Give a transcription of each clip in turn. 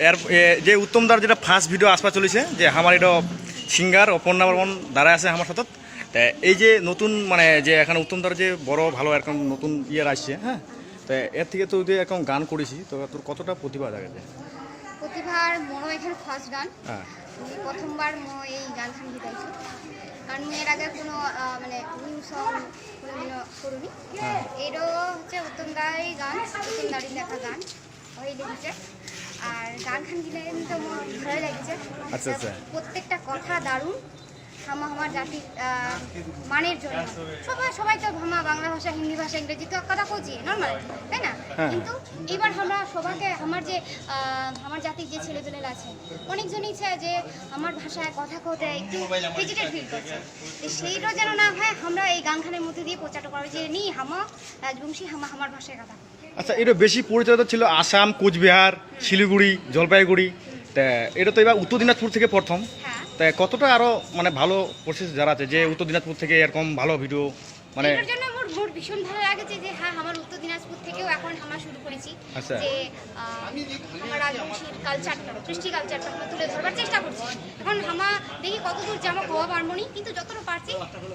এর যে উত্তমদার যেটা ফার্স্ট ভিডিও আসবা চলেছে যে আমার এটা সিঙ্গার অপর্ণা বর্মন দাঁড়ায় আছে আমার সাথে। এই যে নতুন মানে যে এখানে উত্তমদার যে বড় ভালো এরকম নতুন ইয়ার আসছে, হ্যাঁ, তো এর থেকে তো যে এরকম গান করেছি, তো তোর কতটা প্রতিভা জায়গাতে? প্রতিভার মনো এখানে ফার্স্ট গান, হ্যাঁ, প্রথমবার এই গান খান গীতাইছি। কারণ এর আগে কোনো মানে নিউ সং কোনোদিনও করিনি। এরও হচ্ছে উত্তমদারই গান, উত্তমদারই লেখা গান ওই লিখেছে। আর গান খান গিলে তো আমার ভালো লাগছে। আচ্ছা আচ্ছা, প্রত্যেকটা কথা দারুণ। আমার জাতির মানের জন্য সবাই তো বাংলা ভাষা, হিন্দি ভাষা, ইংরেজি তো কথা কচি নর্মাল, তাই না? কিন্তু এবার আমরা সবাইকে আমার জাতির যে ছেলেপেলে আছে অনেকজনই চায় যে আমার ভাষায় কথা কতে একটু হেজিটেট ফিল করছে, সেইটা যেন না হয় আমরা এই গানখানের মধ্যে দিয়ে প্রচারটা করবো যে নি হামা রাজবংশী আমার ভাষায় কথা। আচ্ছা, এটা বেশি পরিচিত ছিল আসাম, কোচবিহার, শিলিগুড়ি, জলপাইগুড়ি, তা এটা তো এবার উত্তর দিনাজপুর থেকে প্রথম। তাই কতটা আরো মানে ভালো প্রসেস যারা আছে যে উত্তর দিনাজপুর থেকে এরকম ভালো ভিডিও মানে এর জন্য আমার ভীষণ ভালো লাগছে যে হ্যাঁ আমার উত্তর দিনাজপুর থেকেও এখন আমরা শুরু করেছি যে আমার রাজবংশীর কালচারটা, কৃষ্টি কালচারটা আমরা তুলে ধরবার চেষ্টা করছি। এখন দেখি কতদূর যাবো হওয়া পারবো নি, কিন্তু যতটা পারছি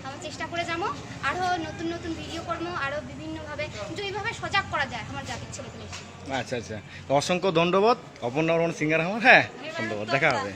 আমার চেষ্টা করে যাবো। আরও নতুন নতুন ভিডিও করবো, আরও বিভিন্নভাবে যেইভাবে সজাগ করা যায় আমার জাতির ছেলেপেলে। আচ্ছা আচ্ছা, অসংখ্য ধন্যবাদ অপর্ণা বর্মন সিঙ্গার আমার। হ্যাঁ, ধন্যবাদ, দেখা হবে।